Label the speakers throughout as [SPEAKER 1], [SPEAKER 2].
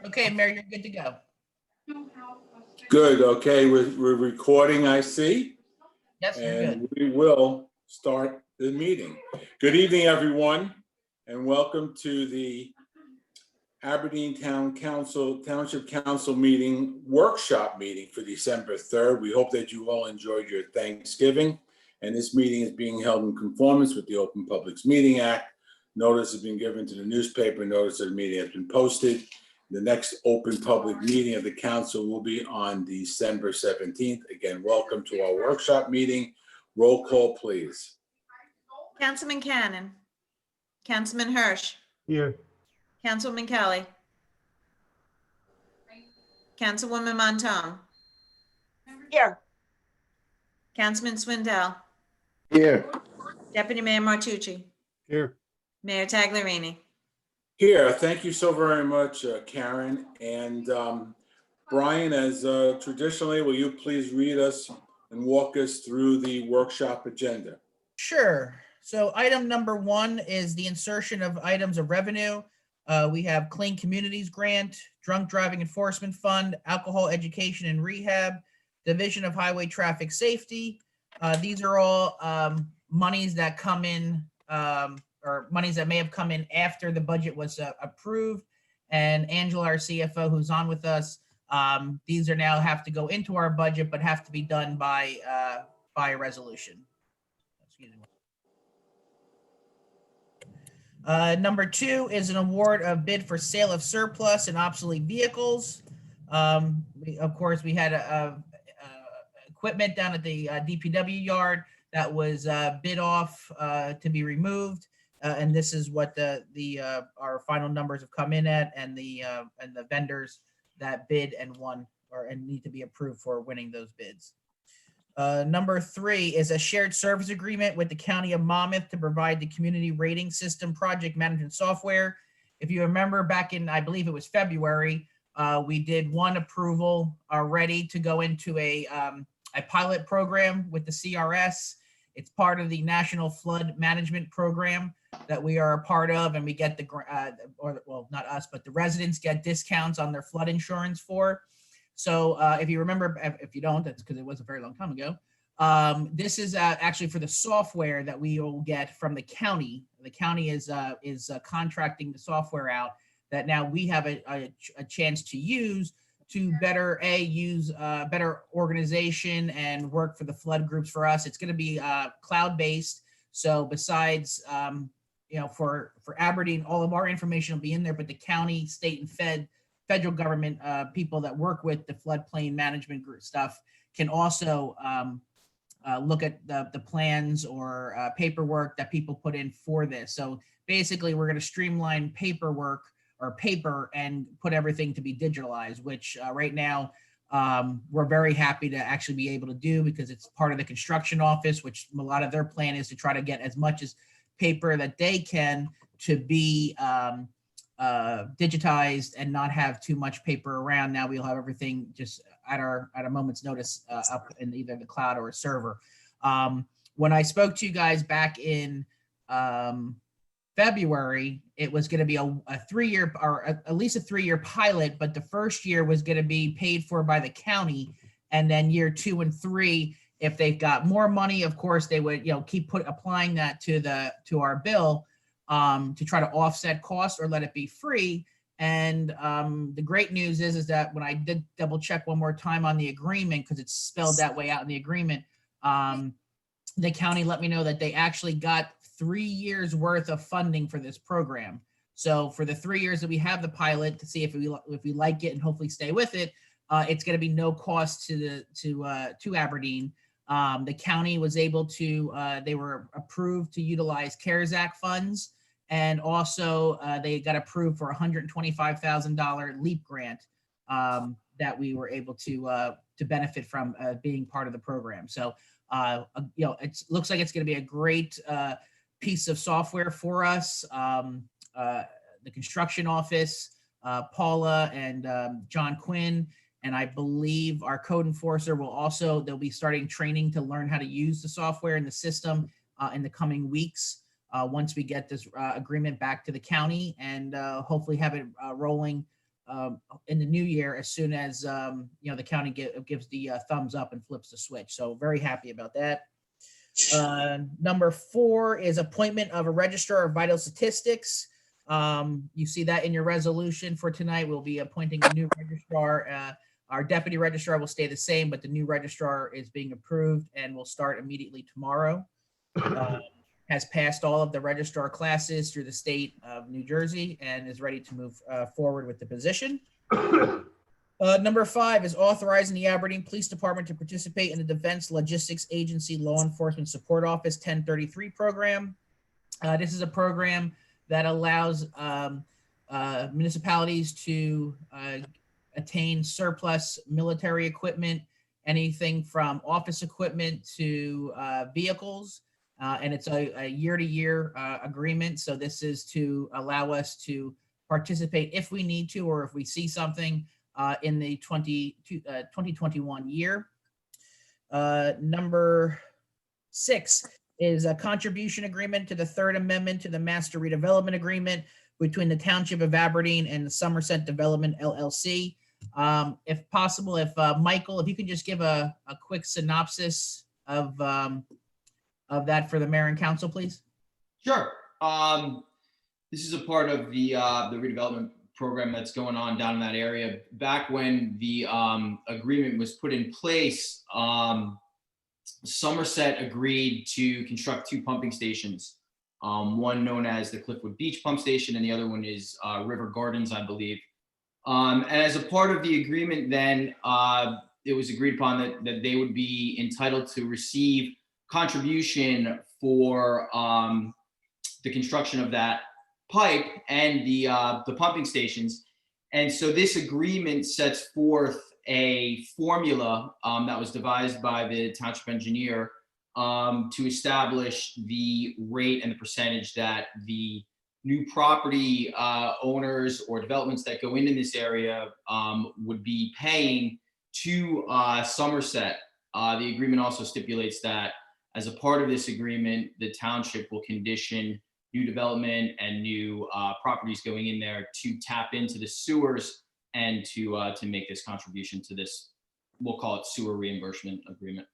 [SPEAKER 1] Okay, Mary, you're good to go.
[SPEAKER 2] Good, okay, we're recording, I see.
[SPEAKER 1] Yes, you're good.
[SPEAKER 2] And we will start the meeting. Good evening, everyone, and welcome to the Aberdeen Township Council meeting, workshop meeting for December 3rd. We hope that you all enjoyed your Thanksgiving, and this meeting is being held in conformance with the Open Publics Meeting Act. Notice has been given to the newspaper, notice of the meeting has been posted. The next open public meeting of the council will be on December 17th. Again, welcome to our workshop meeting. Roll call, please.
[SPEAKER 3] Councilman Cannon. Councilman Hirsch.
[SPEAKER 4] Here.
[SPEAKER 3] Councilwoman Kelly. Councilwoman Montone.
[SPEAKER 5] Here.
[SPEAKER 3] Councilman Swindell.
[SPEAKER 4] Here.
[SPEAKER 3] Deputy Mayor Martucci.
[SPEAKER 4] Here.
[SPEAKER 3] Mayor Tagliarini.
[SPEAKER 2] Here, thank you so very much, Karen. And Brian, as traditionally, will you please read us and walk us through the workshop agenda?
[SPEAKER 1] Sure. So item number 1 is the insertion of items of revenue. We have Clean Communities Grant, Drunk Driving Enforcement Fund, Alcohol Education and Rehab, Division of Highway Traffic Safety. These are all monies that come in, or monies that may have come in after the budget was approved. And Angela, our CFO, who's on with us, these are now have to go into our budget, but have to be done by a resolution. Excuse me. Number 2 is an award of bid for sale of surplus and obsolete vehicles. Of course, we had equipment down at the DPW yard that was bid off to be removed, and this is what our final numbers have come in at, and the vendors that bid and won and need to be approved for winning those bids. Number 3 is a shared service agreement with the County of Monmouth to provide the community rating system project management software. If you remember back in, I believe it was February, we did one approval already to go into a pilot program with the CRS. It's part of the National Flood Management Program that we are a part of, and we get well, not us, but the residents get discounts on their flood insurance for. So if you remember, if you don't, that's because it was a very long time ago. This is actually for the software that we will get from the county. The county is contracting the software out that now we have a chance to use to better use better organization and work for the flood groups for us. It's going to be cloud-based. So besides, for Aberdeen, all of our information will be in there, but the county, state, and federal government people that work with the floodplain management group stuff can also look at the plans or paperwork that people put in for this. So basically, we're going to streamline paper and put everything to be digitalized, which right now we're very happy to actually be able to do because it's part of the construction office, which a lot of their plan is to try to get as much as paper that they can to be digitized and not have too much paper around. Now we'll have everything just at a moment's notice up in either the cloud or a server. When I spoke to you guys back in February, it was going to be a 3-year or at least a 3-year pilot, but the first year was going to be paid for by the county, and then year 2 and 3, if they've got more money, of course they would keep applying that to our bill. To try to offset costs or let it be free. And the great news is that when I did double check one more time on the agreement, because it's spelled that way out in the agreement, the county let me know that they actually got 3 years worth of funding for this program. So for the 3 years that we have the pilot to see if we like it and hopefully stay with it, it's going to be no cost to Aberdeen. The county was able to, they were approved to utilize CARES Act funds. And also they got approved for $125,000 LEAP grant that we were able to benefit from being part of the program. So, it looks like it's going to be a great piece of software for us. The construction office, Paula and John Quinn, and I believe our code enforcer they'll be starting training to learn how to use the software and the system in the coming weeks. Once we get this agreement back to the county and hopefully have it rolling in the new year as soon as, the county gives the thumbs up and flips the switch. So very happy about that. Number 4 is appointment of a registrar of vital statistics. You see that in your resolution for tonight. We'll be appointing a new registrar. Our deputy registrar will stay the same, but the new registrar is being approved and will start immediately tomorrow. Has passed all of the registrar classes through the state of New Jersey and is ready to move forward with the position. Number 5 is authorizing the Aberdeen Police Department to participate in the Defense Logistics Agency Law Enforcement Support Office 1033 program. This is a program that allows municipalities to attain surplus military equipment, anything from office equipment to vehicles. And it's a year-to-year agreement. So this is to allow us to participate if we need to, or if we see something in the 2021 year. Number 6 is a contribution agreement to the Third Amendment to the Master Redevelopment Agreement between the Township of Aberdeen and the Somerset Development LLC. If possible, if Michael, if you could just give a quick synopsis of that for the mayor and council, please.
[SPEAKER 4] Sure. This is a part of the redevelopment program that's going on down in that area. Back when the agreement was put in place, Somerset agreed to construct 2 pumping stations. One known as the Cliffwood Beach Pump Station, and the other one is River Gardens, I believe. And as a part of the agreement, then it was agreed upon that they would be entitled to receive contribution for the construction of that pipe and the pumping stations. And so this agreement sets forth a formula that was devised by the township engineer to establish the rate and the percentage that the new property owners or developments that go into this area would be paying to Somerset. The agreement also stipulates that as a part of this agreement, the township will condition new development and new properties going in there to tap into the sewers and to make this contribution to this, we'll call it sewer reimbursement agreement.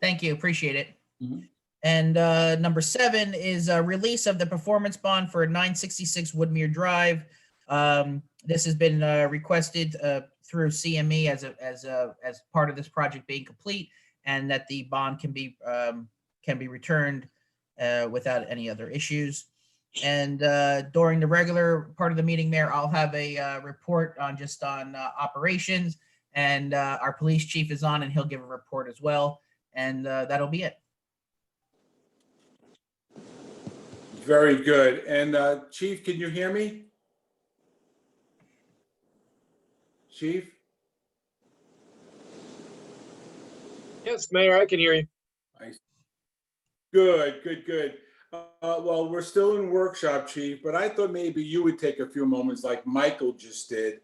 [SPEAKER 1] Thank you, appreciate it.
[SPEAKER 4] Mhm.
[SPEAKER 1] And number 7 is a release of the performance bond for 966 Woodmere Drive. This has been requested through CME as part of this project being complete, and that the bond can be returned without any other issues. And during the regular part of the meeting, Mayor, I'll have a report on operations, and our police chief is on, and he'll give a report as well. And that'll be it.
[SPEAKER 2] Very good. And Chief, can you hear me? Chief?
[SPEAKER 6] Yes, Mayor, I can hear you.
[SPEAKER 2] Good. Well, we're still in workshop, Chief, but I thought maybe you would take a few moments like Michael just did,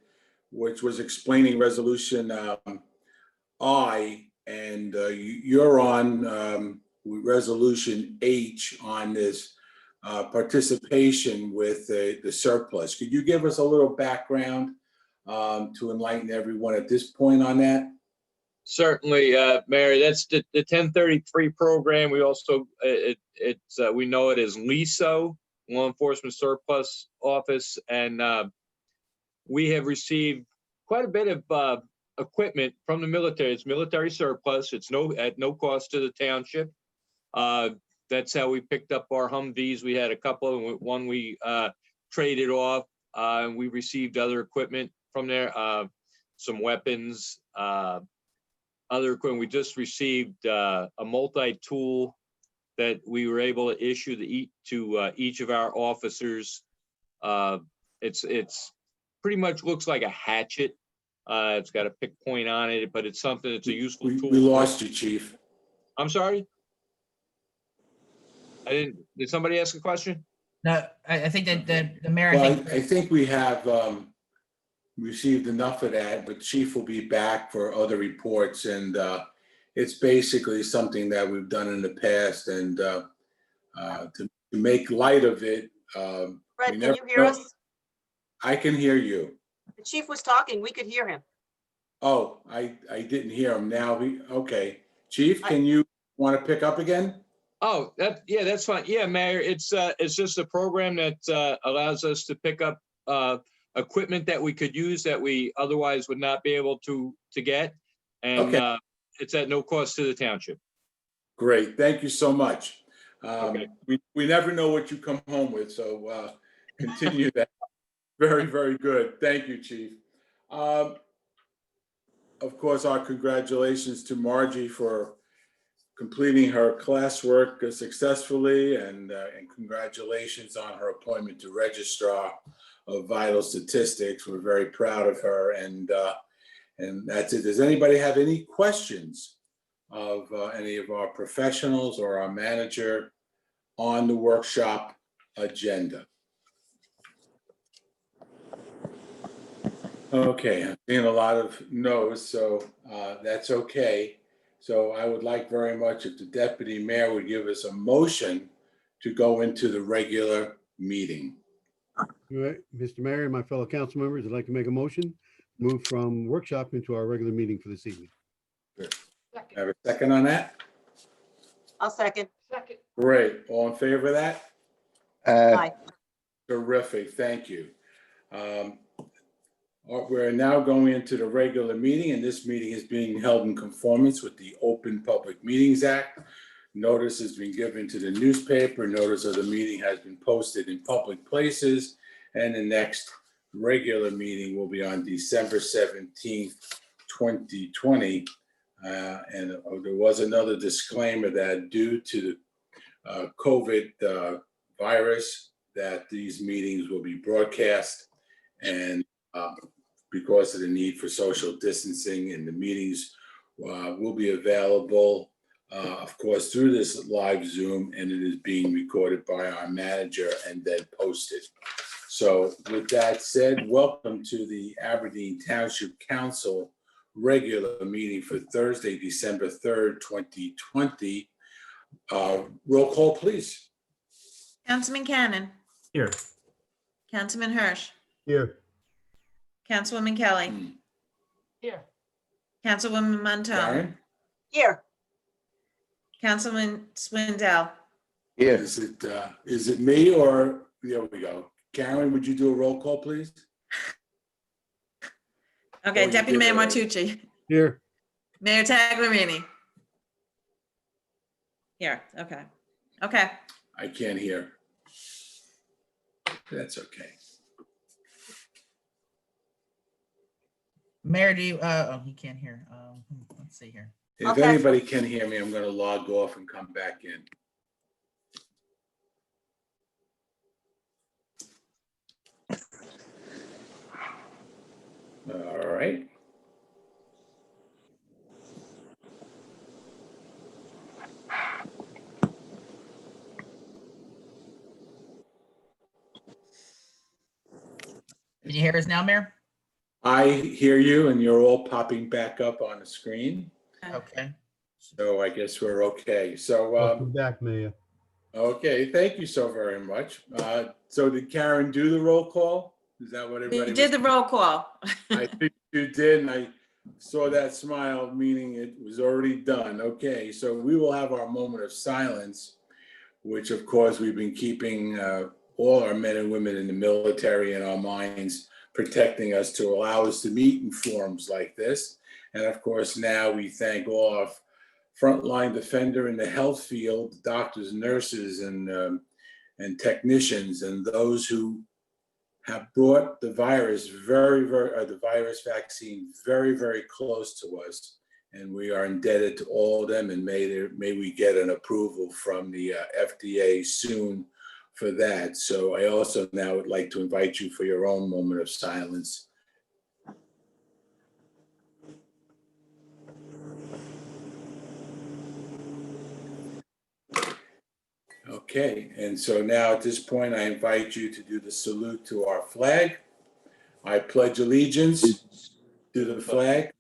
[SPEAKER 2] which was explaining resolution I, and you're on resolution H on this participation with the surplus. Could you give us a little background to enlighten everyone at this point on that?
[SPEAKER 6] Certainly, Mayor, that's the 1033 program. We also, we know it as LESO, Law Enforcement Surplus Office, and we have received quite a bit of equipment from the military. It's military surplus. It's at no cost to the township. That's how we picked up our Humvees. We had a couple, and one we traded off, and we received other equipment from there, some weapons, other equipment. We just received a multi-tool that we were able to issue to each of our officers. It's pretty much looks like a hatchet. It's got a pick point on it, but it's something. It's a useful tool.
[SPEAKER 2] We lost you, Chief.
[SPEAKER 6] I'm sorry. Did somebody ask a question?
[SPEAKER 1] No, I think that the mayor.
[SPEAKER 2] Well, I think we have received enough of that, but Chief will be back for other reports, and it's basically something that we've done in the past, and to make light of it.
[SPEAKER 5] Fred, can you hear us?
[SPEAKER 2] I can hear you.
[SPEAKER 5] The chief was talking. We could hear him.
[SPEAKER 2] Oh, I didn't hear him. Now okay. Chief, can you want to pick up again?
[SPEAKER 6] Oh, that's fine. Yeah, Mayor, it's just a program that allows us to pick up equipment that we could use that we otherwise would not be able to get. And
[SPEAKER 2] Okay.
[SPEAKER 6] it's at no cost to the township.
[SPEAKER 2] Great. Thank you so much.
[SPEAKER 6] Okay.
[SPEAKER 2] We never know what you come home with, so continue that. Very, very good. Thank you, Chief. Of course, our congratulations to Margie for completing her classwork successfully, and congratulations on her appointment to Registrar of Vital Statistics. We're very proud of her, and that's it. Does anybody have any questions of any of our professionals or our manager on the workshop agenda? Okay, I'm seeing a lot of no's, so that's okay. So I would like very much if the deputy mayor would give us a motion to go into the regular meeting.
[SPEAKER 7] All right, Mr. Mayor and my fellow council members, I'd like to make a motion, move from workshop into our regular meeting for this evening.
[SPEAKER 2] Have a second on that?
[SPEAKER 5] I'll second.
[SPEAKER 2] Great. All in favor of that?
[SPEAKER 5] Aye.
[SPEAKER 2] Terrific. Thank you. We're now going into the regular meeting, and this meeting is being held in conformance with the Open Public Meetings Act. Notice has been given to the newspaper. Notice of the meeting has been posted in public places, and the next regular meeting will be on December 17th, 2020. And there was another disclaimer that due to the COVID virus, that these meetings will be broadcast, and because of the need for social distancing, and the meetings will be available, of course, through this live Zoom, and it is being recorded by our manager and then posted. So with that said, welcome to the Aberdeen Township Council regular meeting for Thursday, December 3rd, 2020. Roll call, please.
[SPEAKER 3] Councilman Cannon.
[SPEAKER 8] Here.
[SPEAKER 3] Councilman Hirsch.
[SPEAKER 7] Here.
[SPEAKER 3] Councilwoman Kelly.
[SPEAKER 5] Here.
[SPEAKER 3] Councilwoman Monton.
[SPEAKER 2] Karen?
[SPEAKER 5] Here.
[SPEAKER 3] Councilman Swindell.
[SPEAKER 2] Is it me or, there we go. Karen, would you do a roll call, please?
[SPEAKER 3] Okay,
[SPEAKER 2] you
[SPEAKER 3] Deputy
[SPEAKER 2] did
[SPEAKER 3] Mayor
[SPEAKER 2] already.
[SPEAKER 3] Martucci.
[SPEAKER 7] Here.
[SPEAKER 3] Mayor Taglerini. Here, okay. Okay,
[SPEAKER 2] I can't hear. That's okay.
[SPEAKER 1] Mayor, do you, oh, he can't hear. Let's see here.
[SPEAKER 2] If
[SPEAKER 5] Okay.
[SPEAKER 2] anybody can hear me, I'm going to log off and come back in. All right.
[SPEAKER 1] Can you hear us now, Mayor?
[SPEAKER 2] I hear you, and you're all popping back up on the screen.
[SPEAKER 1] Okay.
[SPEAKER 2] So I guess we're okay. So,
[SPEAKER 7] Welcome back, Mayor.
[SPEAKER 2] okay, thank you so very much. So did Karen do the roll call? Is that what everybody?
[SPEAKER 3] you did the roll call.
[SPEAKER 2] I think you did, and I saw that smile, meaning it was already done. Okay, so we will have our moment of silence, which of course we've been keeping all our men and women in the military in our minds, protecting us to allow us to meet in forums like this. And of course, now we thank all our frontline defender in the health field, doctors, nurses, and technicians, and those who have brought the virus the virus vaccine very, very close to us. And we are indebted to all of them, and may we get an approval from the FDA soon for that. So I also now would like to invite you for your own moment of silence. Okay, and so now at this point, I invite you to do the salute to our flag. I pledge allegiance to the flag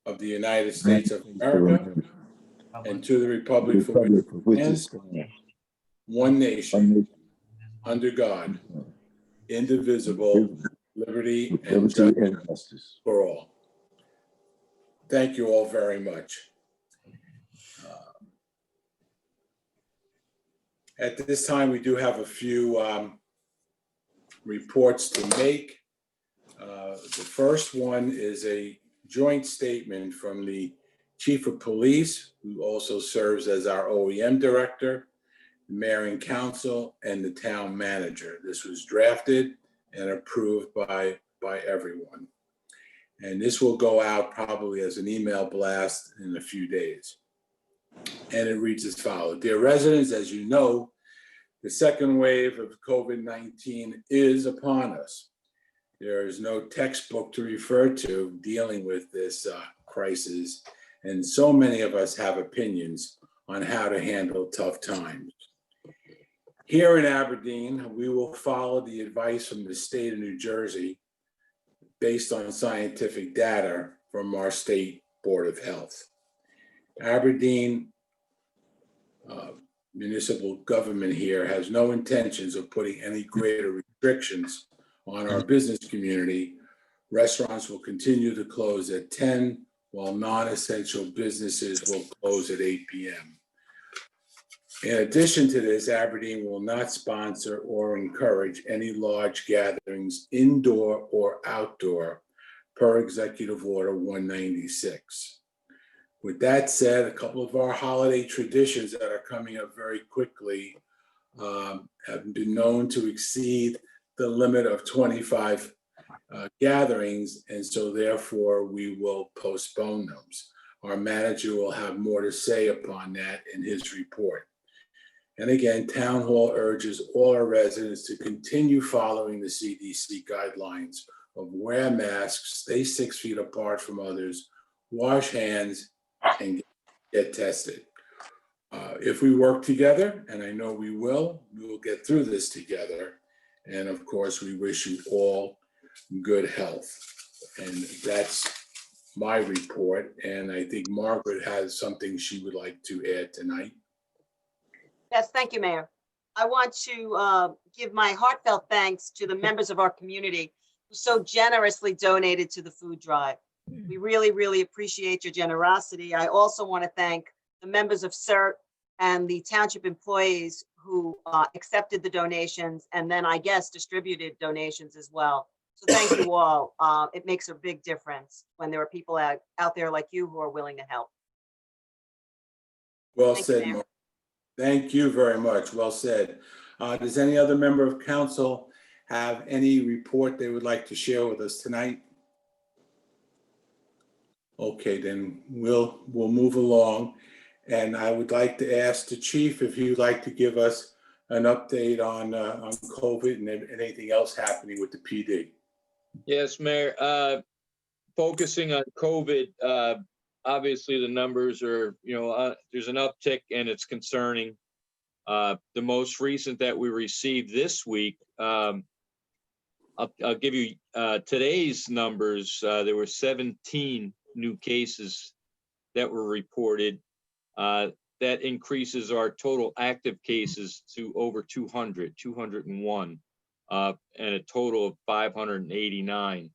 [SPEAKER 2] of the United States of America and to the republic for which it stands, one nation, under God, indivisible, liberty,
[SPEAKER 8] with
[SPEAKER 2] and
[SPEAKER 8] liberty
[SPEAKER 2] justice
[SPEAKER 8] and justice.
[SPEAKER 2] for all. Thank you all very much. At this time, we do have a few reports to make. The first one is a joint statement from the Chief of Police, who also serves as our OEM Director, Mayor and Council, and the Town Manager. This was drafted and approved by everyone. And this will go out probably as an email blast in a few days. And it reads as follows. Dear residents, as you know, the second wave of COVID-19 is upon us. There is no textbook to refer to dealing with this crisis, and so many of us have opinions on how to handle tough times. Here in Aberdeen, we will follow the advice from the state of New Jersey based on scientific data from our state Board of Health. Aberdeen municipal government here has no intentions of putting any greater restrictions on our business community. Restaurants will continue to close at 10, while non-essential businesses will close at 8 p.m. In addition to this, Aberdeen will not sponsor or encourage any large gatherings, indoor or outdoor, per Executive Order 196. With that said, a couple of our holiday traditions that are coming up very quickly have been known to exceed the limit of 25 gatherings, and so therefore we will postpone those. Our manager will have more to say upon that in his report. And again, Town Hall urges all our residents to continue following the CDC guidelines of wear masks, stay 6 feet apart from others, wash hands, and get tested. If we work together, and I know we will get through this together. And of course, we wish you all good health. And that's my report. And I think Margaret has something she would like to add tonight.
[SPEAKER 5] Yes, thank you, Mayor. I want to give my heartfelt thanks to the members of our community who so generously donated to the food drive. We really, really appreciate your generosity. I also want to thank the members of CERT and the township employees who accepted the donations and then I guess distributed donations as well. So thank you all. It makes a big difference when there are people out there like you who are willing to help.
[SPEAKER 2] Well
[SPEAKER 5] Thank you,
[SPEAKER 2] said,
[SPEAKER 5] Mayor.
[SPEAKER 2] Margaret. Thank you very much. Well said. Does any other member of council have any report they would like to share with us tonight? Okay, then we'll move along. And I would like to ask the chief if he'd like to give us an update on COVID and anything else happening with the PD.
[SPEAKER 6] Yes, Mayor. Focusing on COVID, obviously the numbers are, there's an uptick and it's concerning. The most recent that we received this week, I'll give you today's numbers. There were 17 new cases that were reported. That increases our total active cases to over 201, and a total of 589.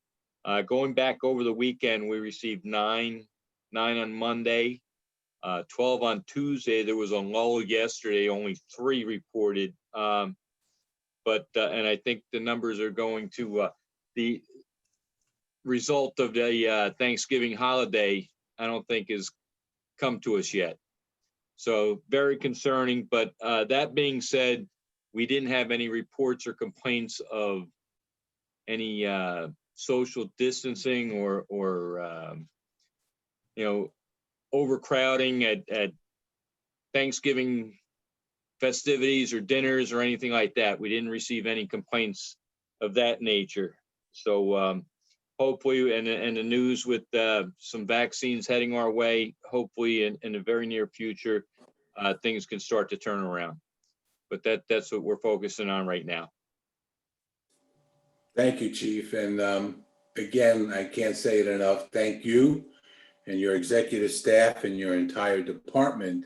[SPEAKER 6] Going back over the weekend, we received nine on Monday, 12 on Tuesday. There was a lull yesterday, only 3 reported. And I think the numbers are going to the result of the Thanksgiving holiday, I don't think has come to us yet. So very concerning, but that being said, we didn't have any reports or complaints of any social distancing or overcrowding at Thanksgiving festivities or dinners or anything like that. We didn't receive any complaints of that nature. So hopefully, and the news with some vaccines heading our way, hopefully in the very near future, things can start to turn around. But that's what we're focusing on right now.
[SPEAKER 2] Thank you, Chief. And again, I can't say it enough. Thank you and your executive staff and your entire department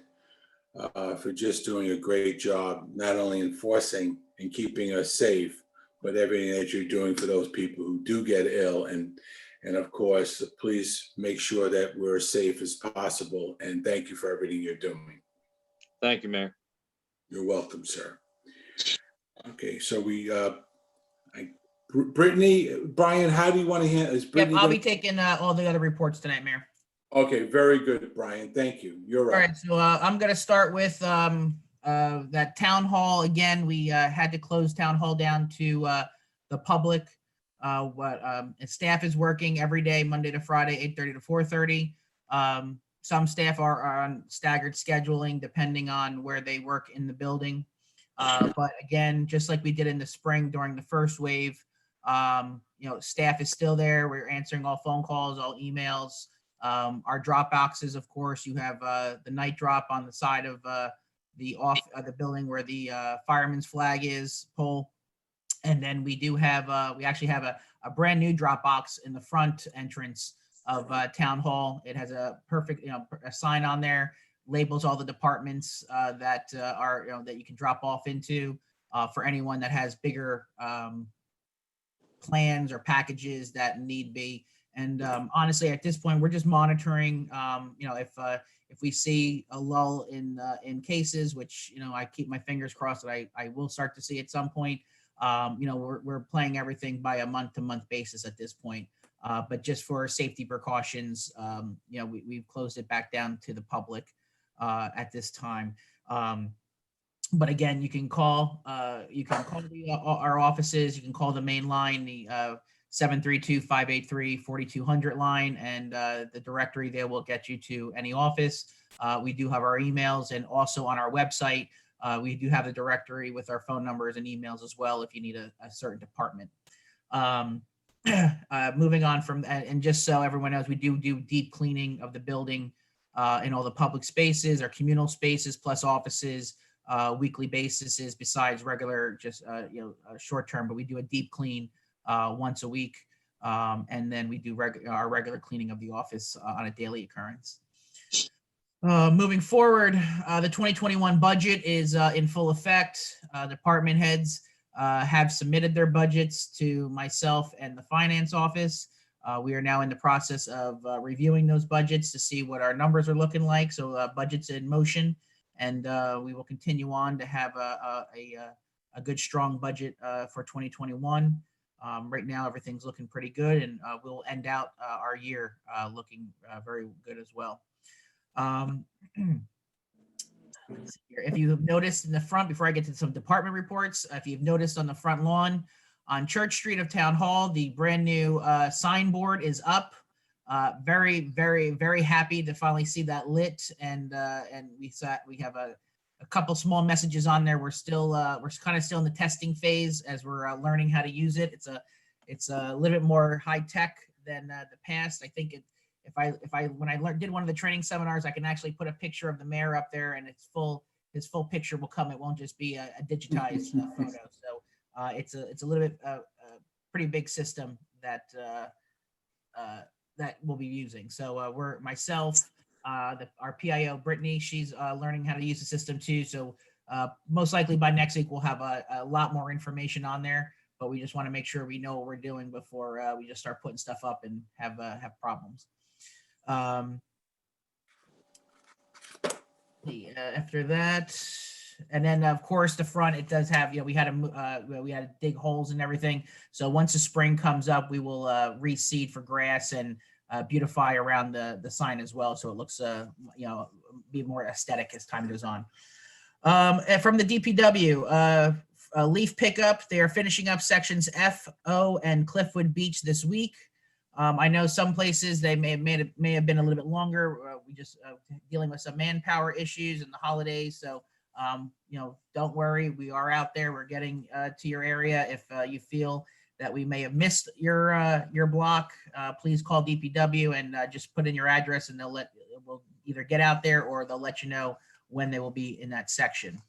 [SPEAKER 2] for just doing a great job, not only enforcing and keeping us safe, but everything that you're doing for those people who do get ill. And of course, please make sure that we're as safe as possible. And thank you for everything you're doing.
[SPEAKER 6] Thank you, Mayor.
[SPEAKER 2] You're welcome, sir. Okay, so Brittany, Brian, how do you want to handle? Is
[SPEAKER 1] Yep,
[SPEAKER 2] Brittany?
[SPEAKER 1] I'll be
[SPEAKER 2] gonna-
[SPEAKER 1] taking all the other reports tonight, Mayor.
[SPEAKER 2] Okay, very good, Brian. Thank you. You're
[SPEAKER 1] All
[SPEAKER 2] right.
[SPEAKER 1] right, so I'm gonna start with that town hall. Again, we had to close town hall down to the public. Staff is working every day, Monday to Friday, 8:30 to 4:30. Some staff are on staggered scheduling depending on where they work in the building. But again, just like we did in the spring during the first wave, staff is still there. We're answering all phone calls, all emails. Our drop boxes, of course, you have the night drop on the side of the building where the fireman's flag is pole. And then we do have, we actually have a brand new drop box in the front entrance of Town Hall. It has a perfect, a sign on there, labels all the departments that are, that you can drop off into for anyone that has bigger plans or packages that need be. And honestly, at this point, we're just monitoring, if we see a lull in cases, which, I keep my fingers crossed that I will start to see at some point. We're playing everything by a month-to-month basis at this point. But just for safety precautions, we've closed it back down to the public at this time. But again, you can call our offices, you can call the main line, the 732-583-4200 line, and the directory there will get you to any office. We do have our emails, and also on our website, we do have the directory with our phone numbers and emails as well if you need a certain department. Moving on from that, and just so everyone knows, we do deep cleaning of the building in all the public spaces, our communal spaces, plus offices, weekly basis besides regular, just short term, but we do a deep clean once a week. And then we do our regular cleaning of the office on a daily occurrence. Moving forward, the 2021 budget is in full effect. Department heads have submitted their budgets to myself and the finance office. We are now in the process of reviewing those budgets to see what our numbers are looking like. So budget's in motion, and we will continue on to have a good, strong budget for 2021. Right now, everything's looking pretty good, and we'll end out our year looking very good as well. If you have noticed in the front, before I get to some department reports, if you've noticed on the front lawn on Church Street of Town Hall, the brand new signboard is up. Very, very, very happy to finally see that lit, and we have a couple small messages on there. We're still we're kind of still in the testing phase as we're learning how to use it. It's a little bit more high tech than the past. I think when I did one of the training seminars, I can actually put a picture of the mayor up there, and his full picture will come. It won't just be a digitized photo. So it's a little bit pretty big system that we'll be using. So we're myself, our PIO Brittany, she's learning how to use the system too. So most likely by next week we'll have a lot more information on there. But we just want to make sure we know what we're doing before we just start putting stuff up and have problems. After that, and then of course the front, it does have, we had to dig holes and everything. So once the spring comes up, we will reseed for grass and beautify around the sign as well, so it looks be more aesthetic as time goes on. And from the DPW, leaf pickup, they are finishing up sections F, O, and Cliffwood Beach this week. I know some places they may have been a little bit longer. We just dealing with some manpower issues and the holidays. So, don't worry. We are out there. We're getting to your area. If you feel that we may have missed your block, please call DPW and just put in your address, and we'll either get out there or they'll let you know when they will be in that section.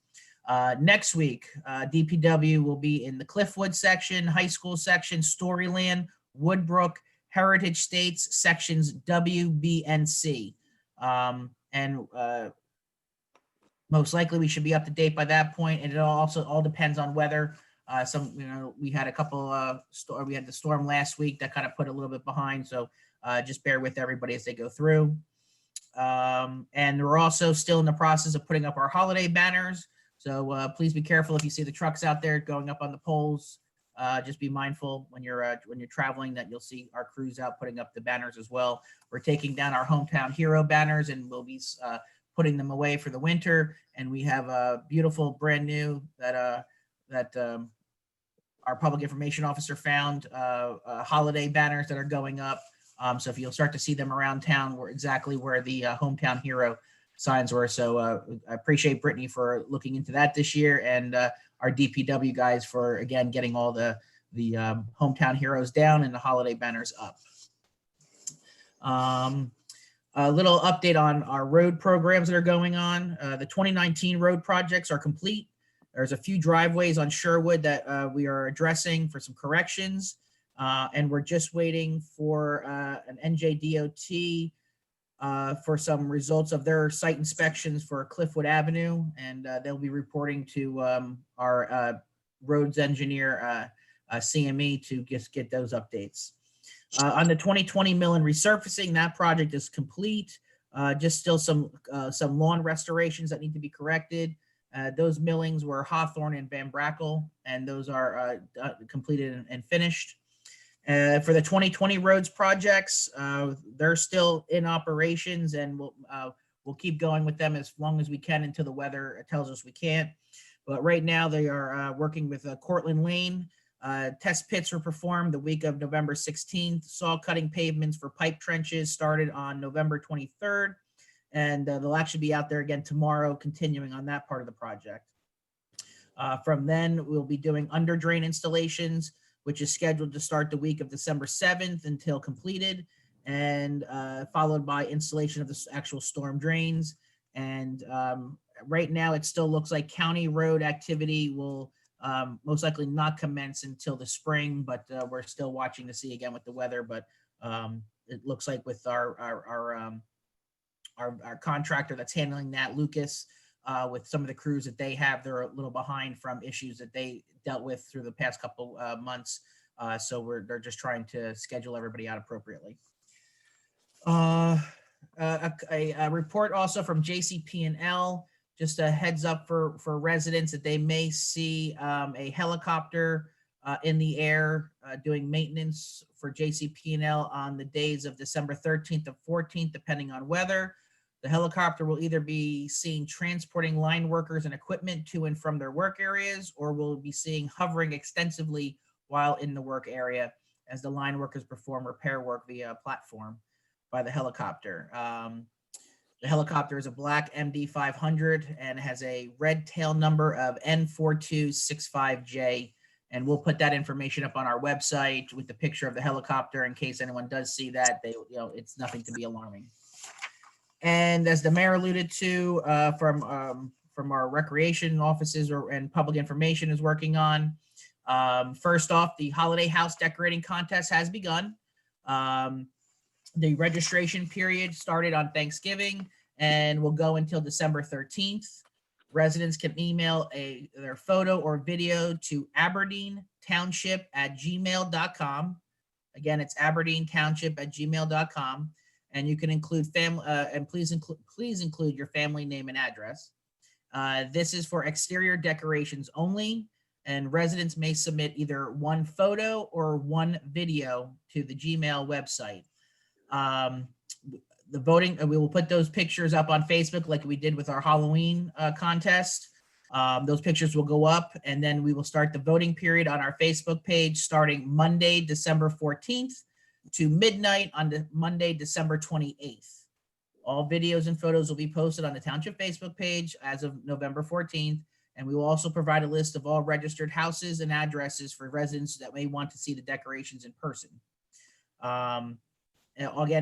[SPEAKER 1] Next week, DPW will be in the Cliffwood section, high school section, Storyland, Woodbrook, Heritage States sections W, B, and C. And most likely we should be up to date by that point. And it also all depends on weather. Some, we had a couple we had the storm last week that kind of put a little bit behind. So just bear with everybody as they go through. And we're also still in the process of putting up our holiday banners. So please be careful if you see the trucks out there going up on the poles. Just be mindful when you're traveling that you'll see our crews out putting up the banners as well. We're taking down our hometown hero banners and we'll be putting them away for the winter. And we have a beautiful brand new that our public information officer found holiday banners that are going up. So if you'll start to see them around town, we're exactly where the hometown hero signs were. So I appreciate Brittany for looking into that this year, and our DPW guys for, again, getting all the hometown heroes down and the holiday banners up. A little update on our road programs that are going on. The 2019 road projects are complete. There's a few driveways on Sherwood that we are addressing for some corrections. And we're just waiting for an NJDOT for some results of their site inspections for Cliffwood Avenue. And they'll be reporting to our roads engineer, CME, to just get those updates. On the 2020 mill and resurfacing, that project is complete. Just still some lawn restorations that need to be corrected. Those millings were Hawthorne and Van Brackle, and those are completed and finished. For the 2020 roads projects, they're still in operations, and we'll keep going with them as long as we can until the weather tells us we can't. But right now they are working with Cortland Lane. Test pits were performed the week of November 16th. Saw cutting pavements for pipe trenches started on November 23rd. And they'll actually be out there again tomorrow, continuing on that part of the project. From then, we'll be doing under drain installations, which is scheduled to start the week of December 7th until completed, and followed by installation of the actual storm drains. And right now, it still looks like county road activity will most likely not commence until the spring, but we're still watching to see again with the weather. But it looks like with our contractor that's handling that, Lucas, with some of the crews that they have, they're a little behind from issues that they dealt with through the past couple months. So they're just trying to schedule everybody out appropriately. A report also from JCP&L, just a heads up for residents that they may see a helicopter in the air doing maintenance for JCP&L on the days of December 13th and 14th, depending on weather. The helicopter will either be seen transporting line workers and equipment to and from their work areas, or we'll be seeing hovering extensively while in the work area as the line workers perform repair work via platform by the helicopter. The helicopter is a black MD-500 and has a red tail number of N4265J. And we'll put that information up on our website with the picture of the helicopter in case anyone does see that. It's nothing to be alarming. And as the mayor alluded to, from our recreation offices and public information is working on, first off, the holiday house decorating contest has begun. The registration period started on Thanksgiving and will go until December 13th. Residents can email their photo or video to aberdeentownship@gmail.com. Again, it's aberdeentownship@gmail.com. And you can include family, and please include your family name and address. This is for exterior decorations only, and residents may submit either one photo or one video to the Gmail website. The voting, we will put those pictures up on Facebook like we did with our Halloween contest. Those pictures will go up, and then we will start the voting period on our Facebook page starting Monday, December 14th to midnight on Monday, December 28th. All videos and photos will be posted on the Township Facebook page as of November 14th, and we will also provide a list of all registered houses and addresses for residents that may want to see the decorations in person. Again,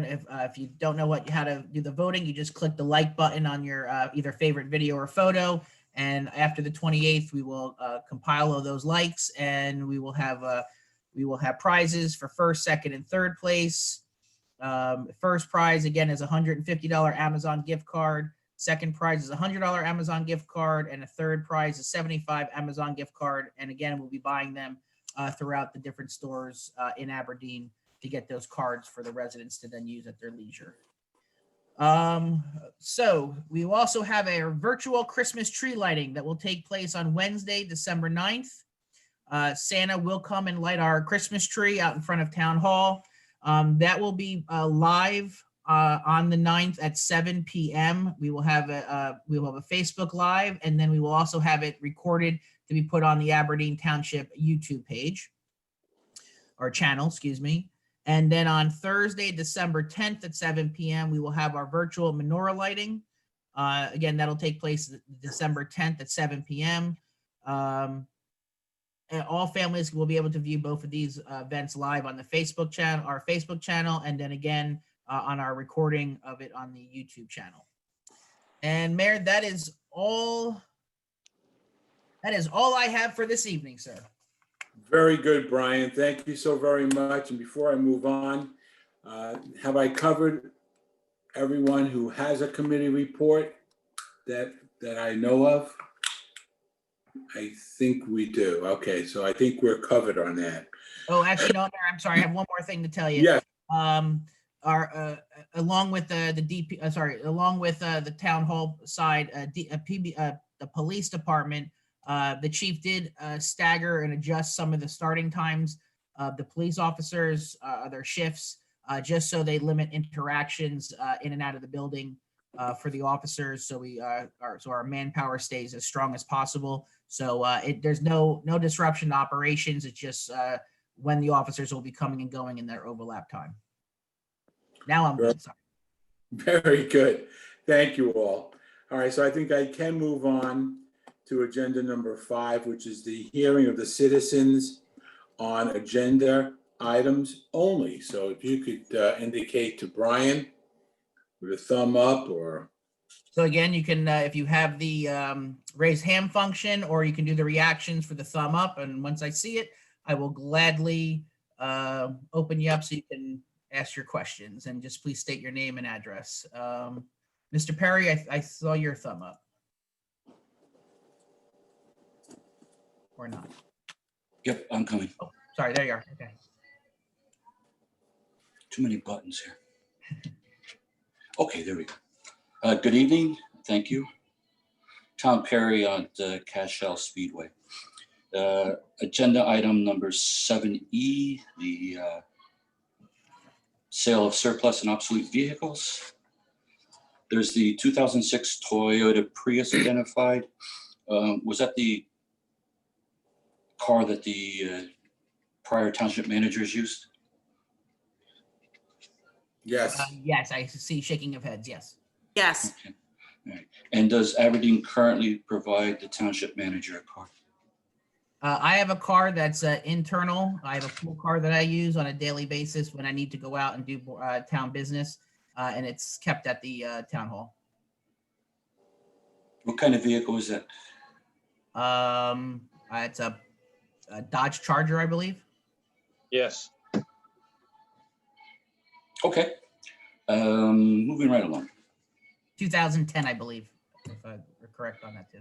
[SPEAKER 1] if you don't know how to do the voting, you just click the like button on your either favorite video or photo, and after the 28th, we will compile all those likes, and we will have prizes for first, second, and third place. First prize, again, is a $150 Amazon gift card. Second prize is a $100 Amazon gift card, and a third prize is $75 Amazon gift card. And again, we'll be buying them throughout the different stores in Aberdeen to get those cards for the residents to then use at their leisure. So we will also have a virtual Christmas tree lighting that will take place on Wednesday, December 9th. Santa will come and light our Christmas tree out in front of Town Hall. That will be live on the 9th at 7 p.m. We will have a Facebook Live, and then we will also have it recorded to be put on the Aberdeen Township YouTube page or channel, excuse me. And then on Thursday, December 10th at 7 p.m., we will have our virtual menorah lighting. Again, that'll take place December 10th at 7 p.m. And all families will be able to view both of these events live on the Facebook channel, our Facebook channel, and then again on our recording of it on the YouTube channel. And Mayor, that is all I have for this evening, sir.
[SPEAKER 2] Very good, Brian. Thank you so very much. And before I move on, have I covered everyone who has a committee report that I know of? I think we do. Okay, so I think we're covered on that.
[SPEAKER 1] Oh, actually, no, Mayor, I'm sorry. I have one more thing to tell you.
[SPEAKER 2] Yes.
[SPEAKER 1] Along with the town hall side, the police department, the chief did stagger and adjust some of the starting times of the police officers, their shifts, just so they limit interactions in and out of the building for the officers. So our manpower stays as strong as possible. So there's no disruption to operations. It's just when the officers will be coming and going in their overlap time. Now I'm good. Sorry.
[SPEAKER 2] Very good. Thank you all. All right, so I think I can move on to agenda number 5, which is the hearing of the citizens on agenda items only. So if you could indicate to Brian with a thumb up or.
[SPEAKER 1] So again, you can, if you have the raise hand function, or you can do the reactions for the thumb up. And once I see it, I will gladly open you up so you can ask your questions, and just please state your name and address. Mr. Perry, I saw your thumb up. Or not.
[SPEAKER 8] Yep, I'm coming.
[SPEAKER 1] Oh, sorry, there you are. Okay.
[SPEAKER 8] Too many buttons here. Okay, there we go. Good evening. Thank you. Tom Perry on the Cashel Speedway. Agenda item number 7E, the sale of surplus and obsolete vehicles. There's the 2006 Toyota Prius identified. Was that the car that the prior township managers used?
[SPEAKER 2] Yes.
[SPEAKER 1] Yes, I see shaking of heads. Yes.
[SPEAKER 3] Yes,
[SPEAKER 8] Okay. All right. And does Aberdeen currently provide the township manager a car?
[SPEAKER 1] I have a car that's internal. I have a pool car that I use on a daily basis when I need to go out and do town business, and it's kept at the town hall.
[SPEAKER 8] What kind of vehicle is that?
[SPEAKER 1] It's a Dodge Charger, I believe.
[SPEAKER 6] Yes.
[SPEAKER 8] Okay. Moving right along.
[SPEAKER 1] 2010, I believe, if I'm correct on that too.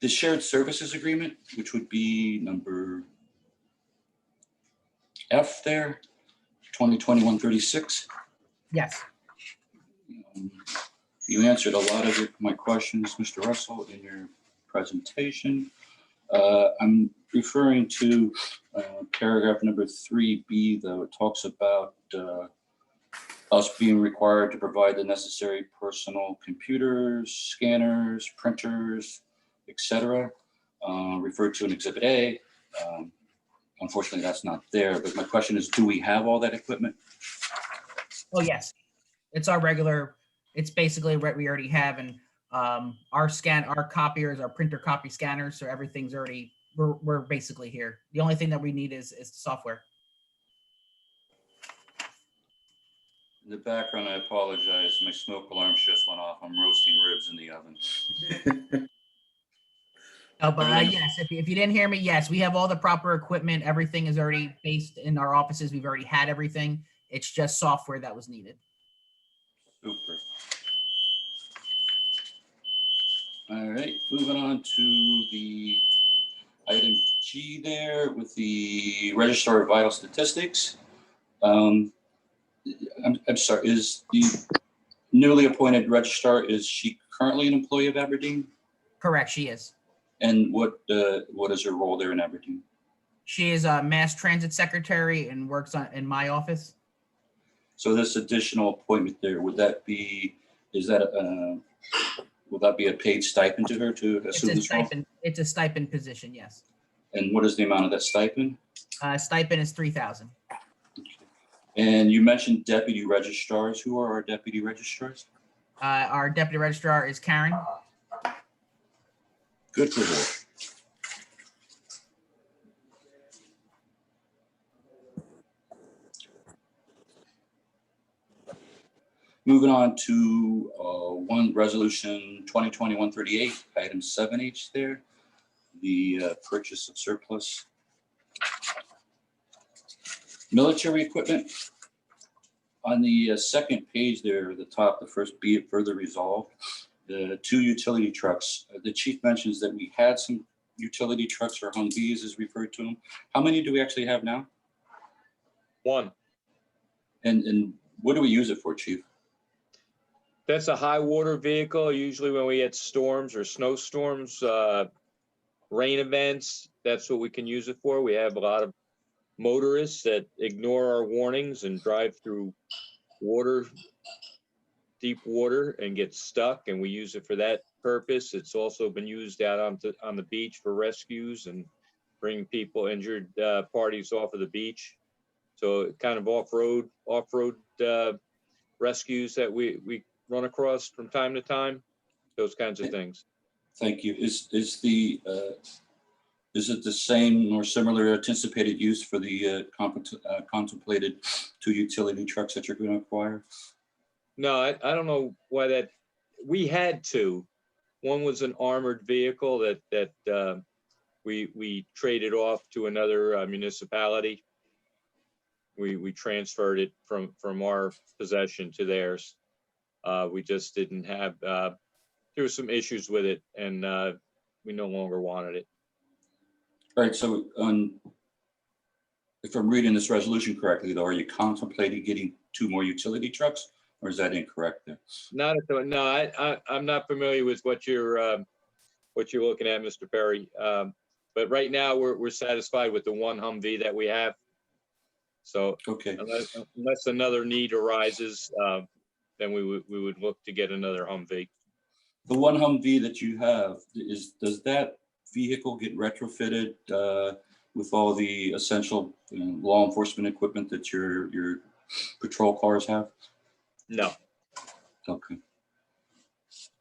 [SPEAKER 8] The shared services agreement, which would be number F there, 2021-36.
[SPEAKER 1] Yes.
[SPEAKER 8] You answered a lot of my questions, Mr. Russell, in your presentation. I'm referring to paragraph number 3B, though. It talks about us being required to provide the necessary personal computers, scanners, printers, etc., referred to in Exhibit A. Unfortunately, that's not there, but my question is, do we have all that equipment?
[SPEAKER 1] Oh, yes. It's our regular, it's basically what we already have. And our copiers, our printer copy scanners, so everything's already, we're basically here. The only thing that we need is software.
[SPEAKER 8] In the background, I apologize. My smoke alarm just went off. I'm roasting ribs in the oven.
[SPEAKER 1] No, but yes, if you didn't hear me, yes, we have all the proper equipment. Everything is already based in our offices. We've already had everything. It's just software that was needed.
[SPEAKER 8] Super. All right, moving on to the item G there with the Registrar of Vital Statistics. I'm sorry, is the newly appointed registrar, is she currently an employee of Aberdeen?
[SPEAKER 1] Correct, she is.
[SPEAKER 8] And what is her role there in Aberdeen?
[SPEAKER 1] She is a mass transit secretary and works in my office.
[SPEAKER 8] So this additional appointment there, would that be a paid stipend to her to
[SPEAKER 1] It's
[SPEAKER 8] assume
[SPEAKER 1] a
[SPEAKER 8] this role?
[SPEAKER 1] stipend. It's a stipend position, yes.
[SPEAKER 8] And what is the amount of that stipend?
[SPEAKER 1] Stipend is 3,000.
[SPEAKER 8] And you mentioned deputy registrars. Who are our deputy registrars?
[SPEAKER 1] Our deputy registrar is Karen.
[SPEAKER 8] Good for her. Moving on to resolution 2020-138, item 7H there, the purchase of surplus military equipment. On the second page there, at the top, the first be it further resolved, the 2 utility trucks. The chief mentions that we had some utility trucks, or Humvees as referred to them. How many do we actually have now?
[SPEAKER 6] 1.
[SPEAKER 8] And what do we use it for, chief?
[SPEAKER 6] That's a high water vehicle. Usually when we get storms or snowstorms, rain events, that's what we can use it for. We have a lot of motorists that ignore our warnings and drive through water, deep water, and get stuck, and we use it for that purpose. It's also been used out on the beach for rescues and bring people, injured parties off of the beach. So kind of off-road rescues that we run across from time to time, those kinds of things.
[SPEAKER 8] Thank you. Is it the same or similar anticipated use for the contemplated 2 utility trucks that you're going to acquire?
[SPEAKER 6] No, I don't know why that, we had 2. One was an armored vehicle that we traded off to another municipality. We transferred it from our possession to theirs. We just didn't have, there were some issues with it, and we no longer wanted it.
[SPEAKER 8] All right, so if I'm reading this resolution correctly, though, are you contemplating getting 2 more utility trucks, or is that incorrect there?
[SPEAKER 6] Not at the, no, I'm not familiar with what you're looking at, Mr. Perry. But right now we're satisfied with the 1 Humvee that we have. So
[SPEAKER 8] Okay,
[SPEAKER 6] unless another need arises, then we would look to get another Humvee.
[SPEAKER 8] the 1 Humvee that you have, does that vehicle get retrofitted with all the essential law enforcement equipment that your patrol cars have?
[SPEAKER 6] No,
[SPEAKER 8] Okay.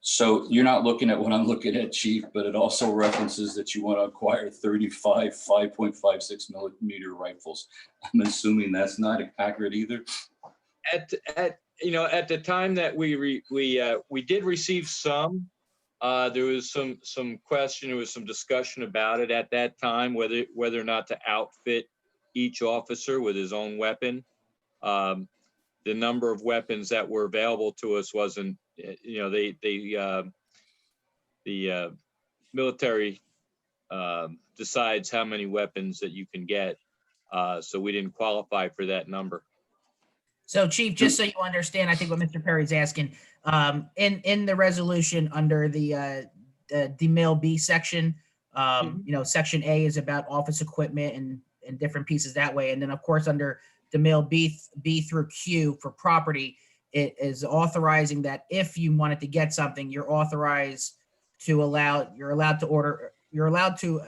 [SPEAKER 8] So you're not looking at what I'm looking at, chief, but it also references that you want to acquire 35 5.56 millimeter rifles. I'm assuming that's not accurate either.
[SPEAKER 6] at the time that we did receive some, there was some question, there was some discussion about it at that time, whether or not to outfit each officer with his own weapon. The number of weapons that were available to us wasn't, the military decides how many weapons that you can get. So we didn't qualify for that number.
[SPEAKER 1] So Chief, just so you understand, I think what Mr. Perry's asking, in the resolution under the DMIL B section, section A is about office equipment and different pieces that way. And then of course, under DMIL B through Q for property, it is authorizing that if you wanted to get something, you're allowed to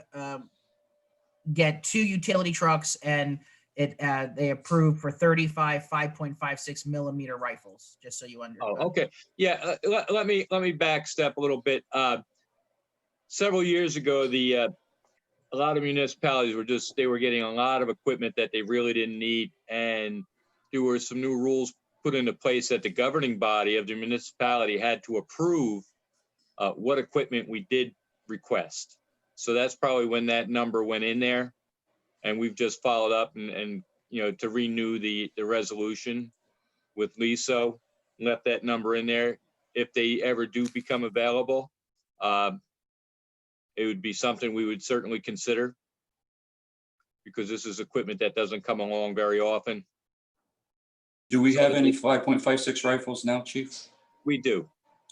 [SPEAKER 1] get 2 utility trucks, and they approved for 35 5.56 millimeter rifles, just so you understand.
[SPEAKER 6] Oh, okay. Yeah, let me back step a little bit. Several years ago, a lot of municipalities were getting a lot of equipment that they really didn't need, and there were some new rules put into place that the governing body of the municipality had to approve what equipment we did request. So that's probably when that number went in there, and we've just followed up and to renew the resolution with LISO left that number in there. If they ever do become available, it would be something we would certainly consider, because this is equipment that doesn't come along very often.
[SPEAKER 8] Do we have any 5.56 rifles now, Chief?
[SPEAKER 6] We do,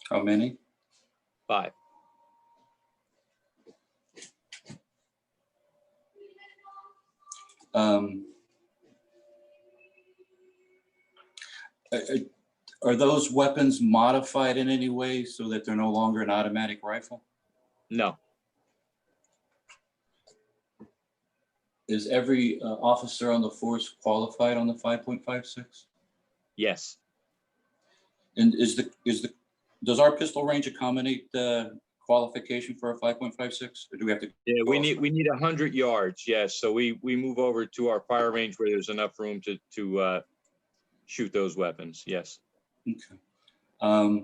[SPEAKER 8] How many?
[SPEAKER 6] 5.
[SPEAKER 8] Um, Are those weapons modified in any way so that they're no longer an automatic rifle?
[SPEAKER 6] No,
[SPEAKER 8] Is every officer on the force qualified on the 5.56?
[SPEAKER 6] yes,
[SPEAKER 8] And does our pistol range accommodate the qualification for a 5.56? Or do we have to?
[SPEAKER 6] yeah, we need 100 yards, yes, so we move over to our fire range where there's enough room to shoot those weapons, yes.
[SPEAKER 8] Okay.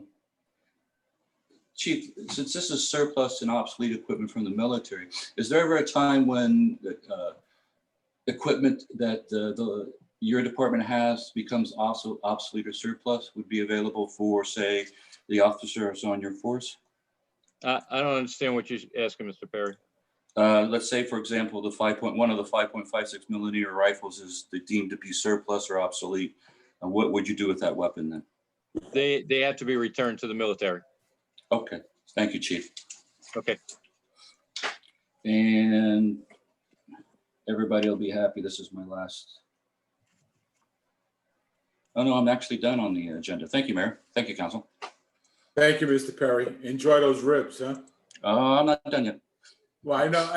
[SPEAKER 8] Chief, since this is surplus and obsolete equipment from the military, is there ever a time when equipment that your department has becomes also obsolete or surplus would be available for, say, the officers on your force?
[SPEAKER 6] I don't understand what you're asking, Mr. Perry.
[SPEAKER 8] Let's say, for example, one of the 5.56 millimeter rifles is deemed to be surplus or obsolete. What would you do with that weapon then?
[SPEAKER 6] They have to be returned to the military.
[SPEAKER 8] Okay, thank you, Chief.
[SPEAKER 6] Okay,
[SPEAKER 8] And everybody will be happy. This is my last. Oh, no, I'm actually done on the agenda. Thank you, Mayor. Thank you, Council.
[SPEAKER 2] Thank you, Mr. Perry. Enjoy those ribs, huh?
[SPEAKER 8] I'm not done yet.
[SPEAKER 2] Well, I know,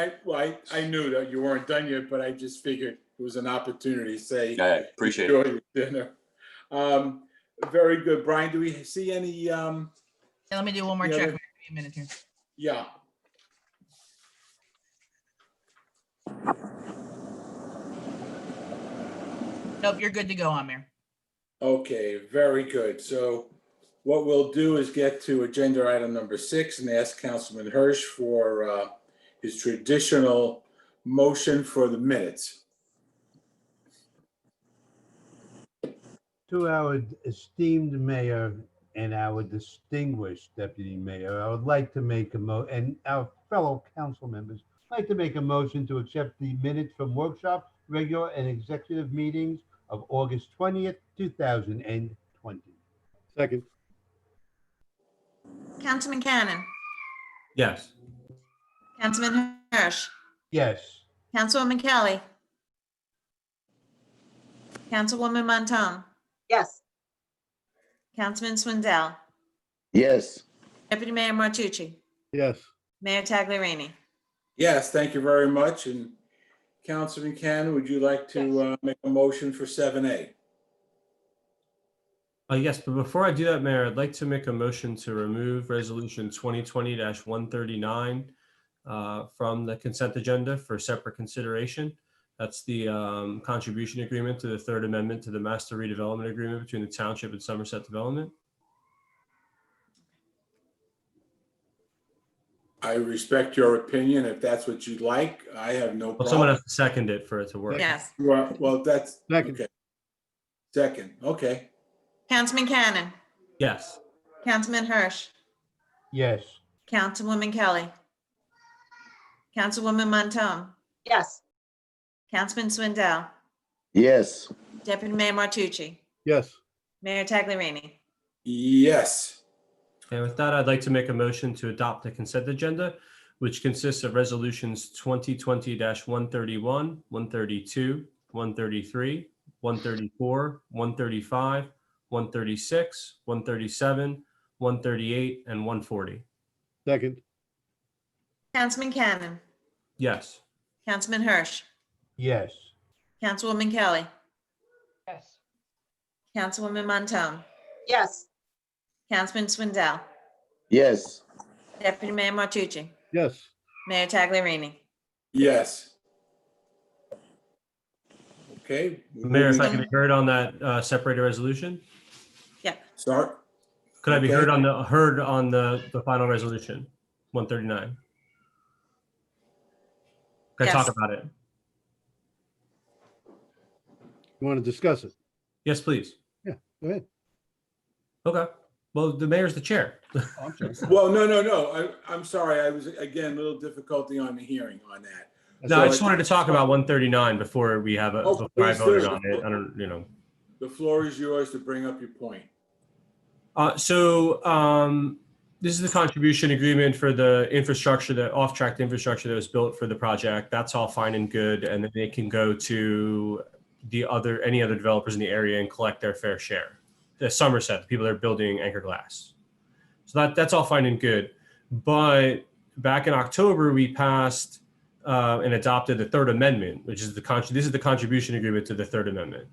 [SPEAKER 2] I knew that you weren't done yet, but I just figured it was an opportunity to say.
[SPEAKER 8] Yeah, appreciate it.
[SPEAKER 2] Enjoy your dinner. Very good. Brian, do we see any,
[SPEAKER 1] Yeah, let me do one more
[SPEAKER 2] Yeah,
[SPEAKER 1] check.
[SPEAKER 2] that-
[SPEAKER 1] Give me a minute here.
[SPEAKER 2] yeah,
[SPEAKER 1] Nope, you're good to go on, Mayor.
[SPEAKER 2] okay, very good. So what we'll do is get to agenda item number 6 and ask Councilman Hirsch for his traditional motion for the minutes.
[SPEAKER 7] To our esteemed mayor and our distinguished deputy mayor, I would like to make and our fellow council members, I'd like to make a motion to accept the minutes from workshop, regular and executive meetings of August 20th, 2020. Second.
[SPEAKER 3] Councilman Cannon,
[SPEAKER 4] Yes.
[SPEAKER 3] Councilman Hirsch,
[SPEAKER 7] Yes.
[SPEAKER 3] Councilwoman Kelly, Councilwoman Montone,
[SPEAKER 5] Yes,
[SPEAKER 3] Councilman Swindell,
[SPEAKER 9] yes,
[SPEAKER 3] Deputy Mayor Martucci,
[SPEAKER 7] Yes.
[SPEAKER 3] Mayor Tagliarini.
[SPEAKER 2] Yes, thank you very much. And Councilman Cannon, would you like to make a motion for 7A?
[SPEAKER 10] Yes, but before I do that, Mayor, I'd like to make a motion to remove Resolution 2020-139 from the consent agenda for separate consideration. That's the contribution agreement to the Third Amendment to the Master Redevelopment Agreement between the Township and Somerset Development.
[SPEAKER 2] I respect your opinion. If that's what you'd like, I have no
[SPEAKER 10] Well, someone
[SPEAKER 2] problem.
[SPEAKER 10] has to second it for it to work.
[SPEAKER 3] Yes.
[SPEAKER 2] Well, that's,
[SPEAKER 7] Second.
[SPEAKER 2] okay. Second, okay.
[SPEAKER 3] Councilman Cannon,
[SPEAKER 10] Yes.
[SPEAKER 3] Councilman Hirsch,
[SPEAKER 7] Yes.
[SPEAKER 3] Councilwoman Kelly, Councilwoman Montone,
[SPEAKER 5] yes,
[SPEAKER 3] Councilman Swindell,
[SPEAKER 9] yes,
[SPEAKER 3] Deputy Mayor Martucci,
[SPEAKER 7] Yes.
[SPEAKER 3] Mayor Tagliarini.
[SPEAKER 2] Yes,
[SPEAKER 10] And with that, I'd like to make a motion to adopt the consent agenda, which consists of resolutions 2020-131, 132, 133, 134, 135, 136, 137, 138, and 140.
[SPEAKER 7] Second.
[SPEAKER 3] Councilman Cannon,
[SPEAKER 10] Yes.
[SPEAKER 3] Councilman Hirsch,
[SPEAKER 7] Yes.
[SPEAKER 3] Councilwoman Kelly,
[SPEAKER 1] Yes.
[SPEAKER 3] Councilwoman Montone,
[SPEAKER 5] yes,
[SPEAKER 3] Councilman Swindell,
[SPEAKER 9] yes,
[SPEAKER 3] Deputy Mayor Martucci,
[SPEAKER 7] Yes.
[SPEAKER 3] Mayor Tagliarini.
[SPEAKER 2] yes. Okay.
[SPEAKER 10] Mayor, if I
[SPEAKER 2] moving
[SPEAKER 10] could be heard on that separated resolution,
[SPEAKER 3] Yeah,
[SPEAKER 2] Start.
[SPEAKER 10] could I be
[SPEAKER 2] Okay.
[SPEAKER 10] heard on the final resolution, 139? Could I talk
[SPEAKER 3] Yes.
[SPEAKER 10] about it?
[SPEAKER 7] You want to discuss it?
[SPEAKER 10] Yes, please.
[SPEAKER 7] Go ahead.
[SPEAKER 10] Okay. Well, the mayor's the chair.
[SPEAKER 2] Well, no. I'm sorry. I was, again, a little difficulty on the hearing on that.
[SPEAKER 10] No, I just wanted to talk about 139 before we have
[SPEAKER 2] Oh,
[SPEAKER 10] before I
[SPEAKER 2] please
[SPEAKER 10] voted
[SPEAKER 2] do.
[SPEAKER 10] on it. I don't.
[SPEAKER 2] The floor is yours to bring up your point.
[SPEAKER 10] This is the contribution agreement for the infrastructure, the off-track infrastructure that was built for the project. That's all fine and good, and then they can go to any other developers in the area and collect their fair share. The Somerset, the people that are building Anchor Glass. So that's all fine and good. But back in October, we passed and adopted the Third Amendment, which is this is the contribution agreement to the Third Amendment.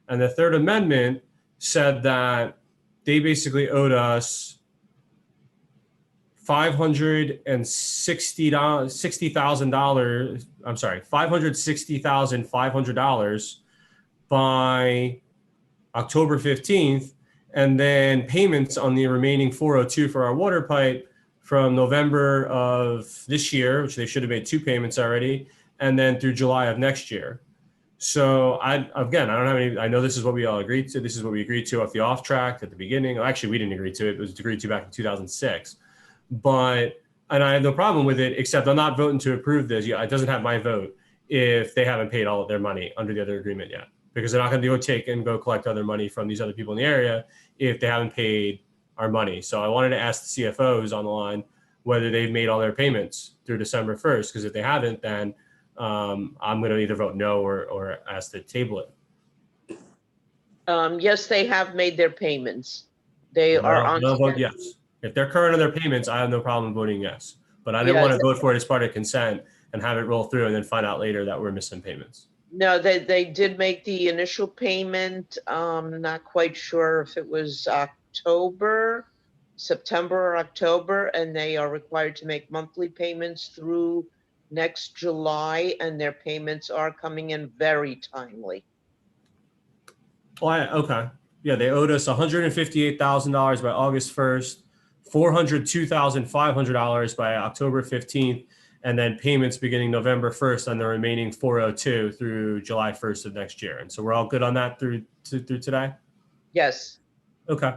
[SPEAKER 10] And the Third Amendment said that they basically owed us $560,500 by October 15th, and then payments on the remaining 402 for our water pipe from November of this year, which they should have made 2 payments already, and then through July of next year. So I don't have any, I know this is what we all agreed to. This is what we agreed to off the off track at the beginning. Actually, we didn't agree to it. It was agreed to back in 2006. And I have no problem with it, except I'm not voting to approve this. Yeah, it doesn't have my vote if they haven't paid all of their money under the other agreement yet, because they're not going to go take and go collect other money from these other people in the area if they haven't paid our money. So I wanted to ask the CFO who's on the line whether they've made all their payments through December 1st, because if they haven't, then I'm going to either vote no or ask to table it.
[SPEAKER 11] Yes, they have made their payments. They are on.
[SPEAKER 10] I'll vote yes. If they're current on their payments, I have no problem voting yes. But I didn't want to vote for it as part of consent and have it roll through and then find out later that we're missing payments.
[SPEAKER 11] No, they did make the initial payment. Not quite sure if it was September or October, and they are required to make monthly payments through next July, and their payments are coming in very timely.
[SPEAKER 10] Okay. Yeah, they owed us $158,000 by August 1st, $402,500 by October 15th, and then payments beginning November 1st on the remaining 402 through July 1st of next year. And so we're all good on that through today?
[SPEAKER 11] Yes.
[SPEAKER 10] Okay.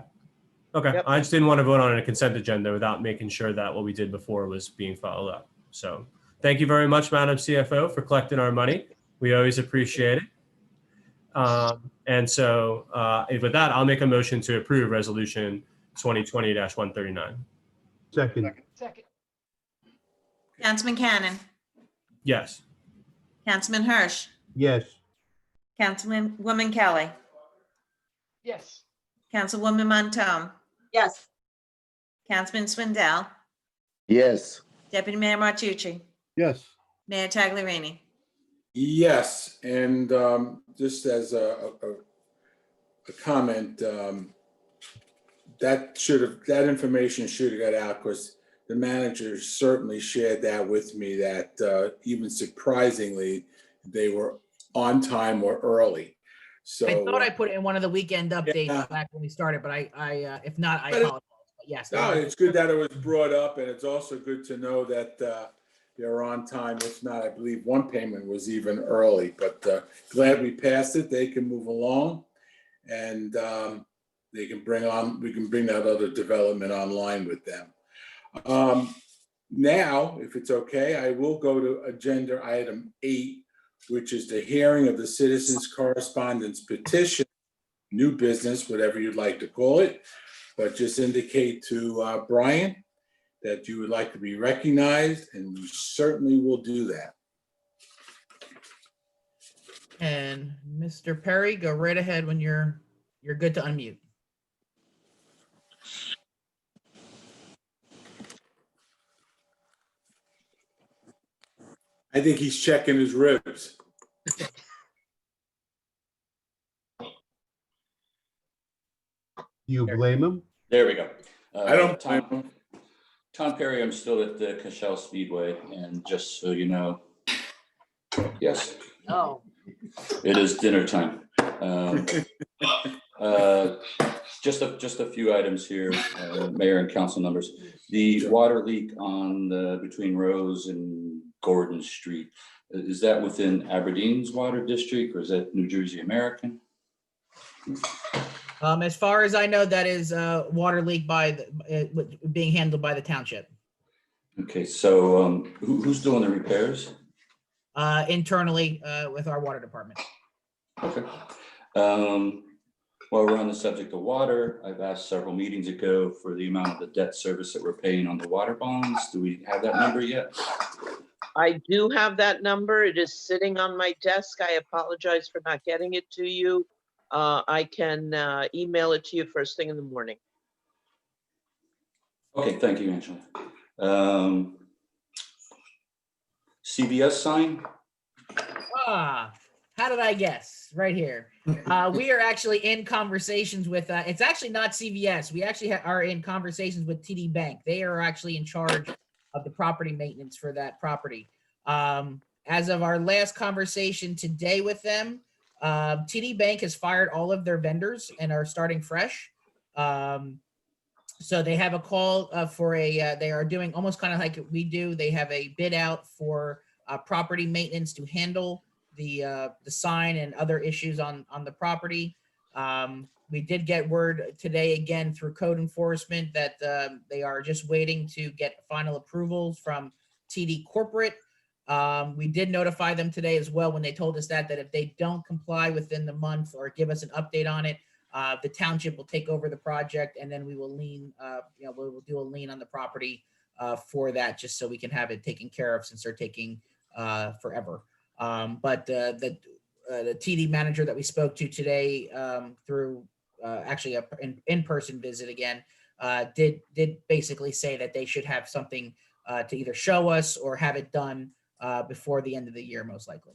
[SPEAKER 11] Yep.
[SPEAKER 10] I just didn't want to vote on a consent agenda without making sure that what we did before was being followed up. So thank you very much, Madam CFO, for collecting our money. We always appreciate it. And so with that, I'll make a motion to approve resolution 2020-139.
[SPEAKER 7] Second.
[SPEAKER 3] Councilman Cannon,
[SPEAKER 10] Yes.
[SPEAKER 3] Councilman Hirsch,
[SPEAKER 7] Yes.
[SPEAKER 3] Councilwoman Kelly,
[SPEAKER 12] Yes.
[SPEAKER 3] Councilwoman Montone,
[SPEAKER 5] Yes.
[SPEAKER 3] Councilman Swindell,
[SPEAKER 9] Yes.
[SPEAKER 3] Deputy Mayor Martucci,
[SPEAKER 7] Yes.
[SPEAKER 3] Mayor Tagliarini.
[SPEAKER 2] Yes, and just as a comment, that information should have got out, because the manager certainly shared that with me, that even surprisingly, they were on time or early. So
[SPEAKER 1] I thought I put it in one of the weekend updates
[SPEAKER 2] Yeah.
[SPEAKER 1] back when we started, but I if not, I
[SPEAKER 2] But it-
[SPEAKER 1] apologize. But yes.
[SPEAKER 2] no, it's good that it was brought up, and it's also good to know that they're on time. If not, I believe one payment was even early, but glad we passed it. They can move along, and we can bring that other development online with them. Now, if it's okay, I will go to agenda item 8, which is the hearing of the citizens' correspondence petition, new business, whatever you'd like to call it. But just indicate to Brian that you would like to be recognized, and we certainly will do that.
[SPEAKER 1] And Mr. Perry, go right ahead when you're good to unmute.
[SPEAKER 2] I think he's checking his ribs.
[SPEAKER 7] Do you blame him?
[SPEAKER 8] There we go.
[SPEAKER 2] I don't blame him.
[SPEAKER 8] Tom Perry, I'm still at the Cashel Speedway, and just so you know, yes,
[SPEAKER 1] Oh.
[SPEAKER 8] it is dinner time. Just a few items here, Mayor and council members. The water leak between Rose and Gordon Street, is that within Aberdeen's water district, or is that New Jersey American?
[SPEAKER 1] As far as I know, that is a water leak being handled by the township.
[SPEAKER 8] Okay, so who's doing the repairs?
[SPEAKER 1] Internally, with our water department.
[SPEAKER 8] Okay. While we're on the subject of water, I've asked several meetings ago for the amount of the debt service that we're paying on the water bonds. Do we have that number yet?
[SPEAKER 11] I do have that number. It is sitting on my desk. I apologize for not getting it to you. I can email it to you first thing in the morning.
[SPEAKER 8] Okay, thank you, Angela. CVS sign?
[SPEAKER 1] How did I guess? Right here. We are actually in conversations with, it's actually not CVS. We actually are in conversations with TD Bank. They are actually in charge of the property maintenance for that property. As of our last conversation today with them, TD Bank has fired all of their vendors and are starting fresh. So they have a call for they are doing almost kind of like we do. They have a bid out for property maintenance to handle the sign and other issues on the property. We did get word today again through code enforcement that they are just waiting to get final approvals from TD Corporate. We did notify them today as well when they told us that if they don't comply within the month or give us an update on it, the township will take over the project and then we will lien, we'll do a lien on the property for that, just so we can have it taken care of since they're taking forever. But the TD manager that we spoke to today through actually an in-person visit again, did basically say that they should have something to either show us or have it done before the end of the year, most likely.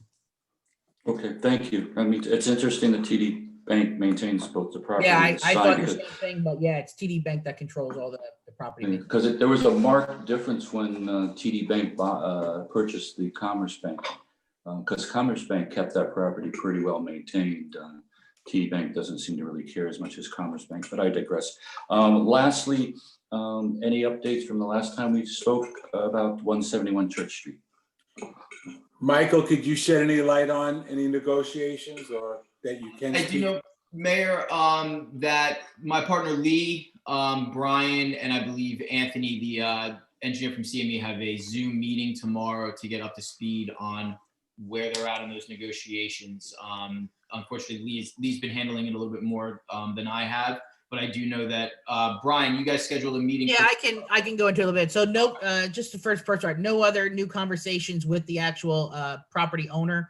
[SPEAKER 8] Okay, thank you. I mean, it's interesting that TD Bank maintains both the property.
[SPEAKER 1] Yeah,
[SPEAKER 8] and
[SPEAKER 1] I
[SPEAKER 8] the sign
[SPEAKER 1] thought the
[SPEAKER 8] because-
[SPEAKER 1] same thing, but yeah, it's TD Bank that controls all the property. maintenance.
[SPEAKER 8] Because there was a marked difference when TD Bank purchased the Commerce Bank. Because Commerce Bank kept that property pretty well maintained. TD Bank doesn't seem to really care as much as Commerce Bank, but I digress. Lastly, any updates from the last time we spoke about 171 Church Street?
[SPEAKER 2] Michael, could you shed any light on any negotiations or that you can
[SPEAKER 4] I do
[SPEAKER 2] speak?
[SPEAKER 4] know, Mayor, that my partner Lee, Brian, and I believe Anthony, the engineer from CME, have a Zoom meeting tomorrow to get up to speed on where they're at in those negotiations. Unfortunately, Lee's been handling it a little bit more than I have, but I do know that Brian, you guys scheduled a meeting.
[SPEAKER 1] Yeah, I can go into a little bit. So no, just the first part, no other new conversations with the actual property owner.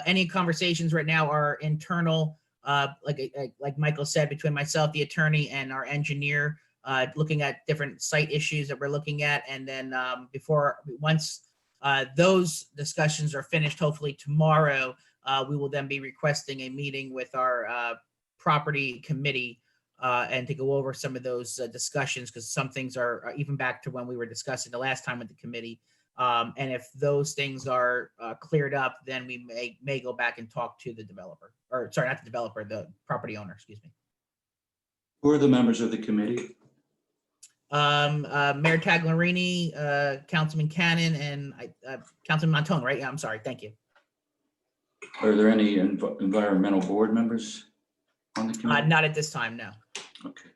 [SPEAKER 1] Any conversations right now are internal, like Michael said, between myself, the attorney, and our engineer, looking at different site issues that we're looking at. And then once those discussions are finished, hopefully tomorrow, we will then be requesting a meeting with our property committee and to go over some of those discussions, because some things are even back to when we were discussing the last time with the committee. And if those things are cleared up, then we may go back and talk to the developer, or sorry, not the developer, the property owner, excuse me.
[SPEAKER 8] Who are the members of the committee?
[SPEAKER 1] Mayor Taglerini, Councilman Cannon, and Councilman Montone, right? Yeah, I'm sorry. Thank you.
[SPEAKER 8] Are there any environmental board members on the committee?
[SPEAKER 1] Not at this time, no.
[SPEAKER 8] Okay,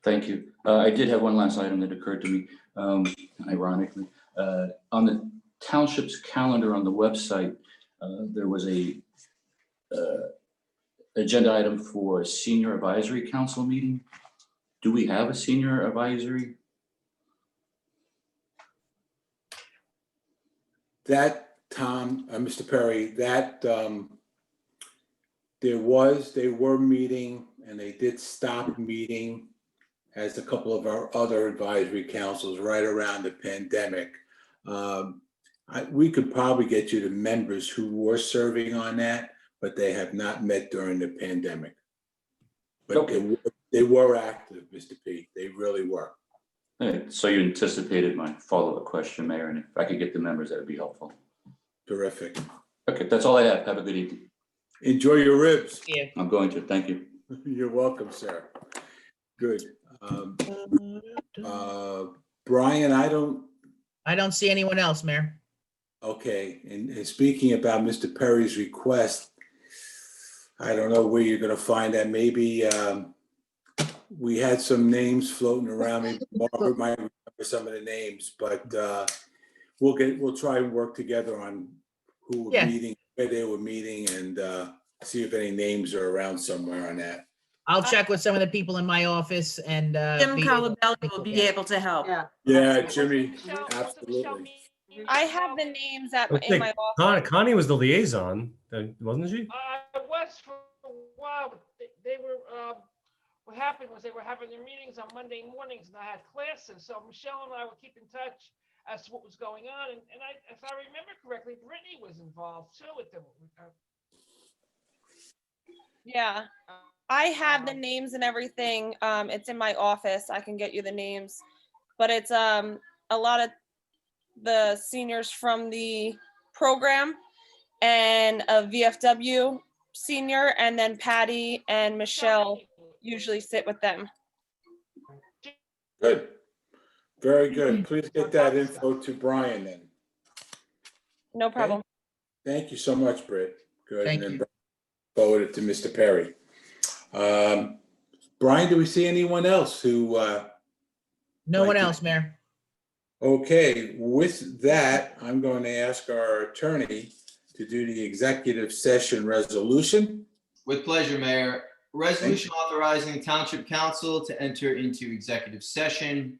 [SPEAKER 8] thank you. I did have one last item that occurred to me, ironically. On the township's calendar on the website, there was a agenda item for a senior advisory council meeting. Do we have a senior advisory?
[SPEAKER 2] That, Tom, Mr. Perry, that they were meeting and they did stop meeting as a couple of our other advisory councils right around the pandemic. We could probably get you the members who were serving on that, but they have not met during the pandemic. But
[SPEAKER 8] Okay.
[SPEAKER 2] they were active, Mr. P. They really were.
[SPEAKER 8] So you anticipated my follow-up question, Mayor, and if I could get the members, that would be helpful.
[SPEAKER 2] Terrific.
[SPEAKER 8] Okay, that's all I have. Have a good evening.
[SPEAKER 2] Enjoy your ribs.
[SPEAKER 1] Yeah.
[SPEAKER 8] I'm going to. Thank you.
[SPEAKER 2] You're welcome, sir. Good. Brian, I don't
[SPEAKER 1] see anyone else, Mayor.
[SPEAKER 2] Okay, and speaking about Mr. Perry's request, I don't know where you're gonna find that. Maybe we had some names floating around. Maybe Margaret might remember some of the names, but we'll try and work together on who we're
[SPEAKER 1] Yeah.
[SPEAKER 2] meeting, where they were meeting, and see if any names are around somewhere on that.
[SPEAKER 1] I'll check with some of the people in my office and.
[SPEAKER 3] Jim
[SPEAKER 1] be able-
[SPEAKER 3] Colabelli will be able to help.
[SPEAKER 5] Yeah.
[SPEAKER 2] Yeah,
[SPEAKER 5] absolutely.
[SPEAKER 2] Jimmy,
[SPEAKER 12] Michelle, wasn't Michelle
[SPEAKER 2] absolutely.
[SPEAKER 12] meeting
[SPEAKER 13] I
[SPEAKER 12] as
[SPEAKER 13] have
[SPEAKER 12] well?
[SPEAKER 13] the names at,
[SPEAKER 10] I
[SPEAKER 13] in
[SPEAKER 10] think
[SPEAKER 13] my office.
[SPEAKER 10] Connie was the liaison, wasn't she?
[SPEAKER 12] It was for a while, but they were, what happened was they were having their meetings on Monday mornings and I had classes. So Michelle and I would keep in touch as to what was going on. And if I remember correctly, Brittany was involved too with them.
[SPEAKER 13] Yeah, I have the names and everything. It's in my office. I can get you the names. But it's a lot of the seniors from the program and a VFW senior, and then Patty and Michelle usually sit with them.
[SPEAKER 2] Good. Very good. Please get that info to Brian then.
[SPEAKER 13] No problem.
[SPEAKER 2] Thank you so much, Britt. Good.
[SPEAKER 1] Thank
[SPEAKER 2] And then
[SPEAKER 1] you.
[SPEAKER 2] Brian forward it to Mr. Perry. Brian, do we see anyone else who,
[SPEAKER 1] No one
[SPEAKER 2] Like to-
[SPEAKER 1] else, Mayor.
[SPEAKER 2] okay, with that, I'm going to ask our attorney to do the executive session resolution.
[SPEAKER 4] With pleasure, Mayor. Resolution authorizing the Township Council to enter into executive session.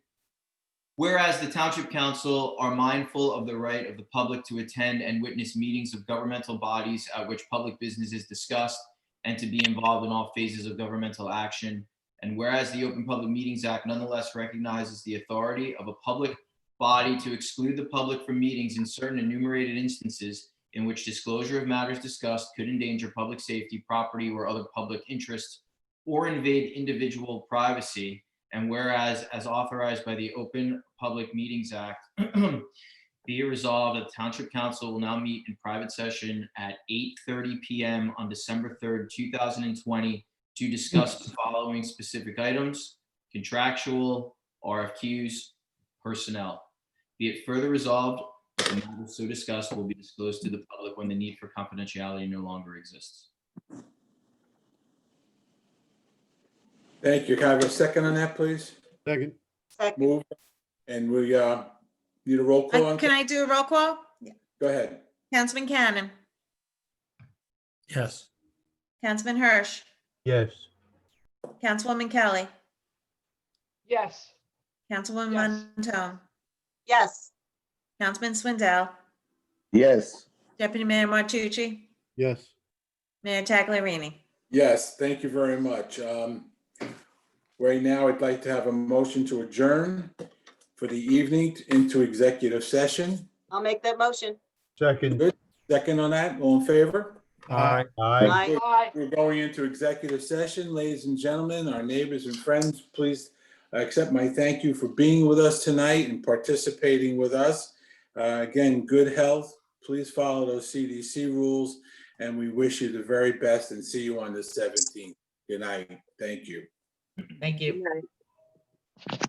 [SPEAKER 4] Whereas the Township Council are mindful of the right of the public to attend and witness meetings of governmental bodies at which public business is discussed and to be involved in all phases of governmental action. And whereas the Open Public Meetings Act nonetheless recognizes the authority of a public body to exclude the public from meetings in certain enumerated instances in which disclosure of matters discussed could endanger public safety, property, or other public interests, or invade individual privacy. And whereas, as authorized by the Open Public Meetings Act, be it resolved that the Township Council will now meet in private session at 8:30 PM on December 3rd, 2020, to discuss the following specific items: contractual, RFQs, personnel. Be it further resolved that the matters so discussed will be disclosed to the public when the need for confidentiality no longer exists.
[SPEAKER 2] Thank you. Can I have a second on that, please?
[SPEAKER 7] Second.
[SPEAKER 5] Second.
[SPEAKER 2] Move. And we need a roll call on,
[SPEAKER 3] Can I do a roll call?
[SPEAKER 2] go ahead.
[SPEAKER 3] Councilman Cannon,
[SPEAKER 10] Yes.
[SPEAKER 3] Councilman Hirsch,
[SPEAKER 7] Yes.
[SPEAKER 3] Councilwoman Kelly,
[SPEAKER 12] Yes.
[SPEAKER 3] Councilwoman Montone,
[SPEAKER 5] Yes.
[SPEAKER 3] Councilman Swindell,
[SPEAKER 9] Yes.
[SPEAKER 3] Deputy Mayor Martucci,
[SPEAKER 7] Yes.
[SPEAKER 3] Mayor Tagliarini.
[SPEAKER 2] Yes, thank you very much. Right now, I'd like to have a motion to adjourn for the evening into executive session.
[SPEAKER 5] I'll make that motion.
[SPEAKER 7] Second.
[SPEAKER 2] Second on that, all in favor?
[SPEAKER 7] Aye.
[SPEAKER 5] Aye.
[SPEAKER 12] Aye.
[SPEAKER 2] We're going into executive session. Ladies and gentlemen, our neighbors and friends, please accept my thank you for being with us tonight and participating with us. Again, good health. Please follow those CDC rules, and we wish you the very best and see you on the 17th. Good night. Thank you.
[SPEAKER 1] Thank you.
[SPEAKER 5] Good night.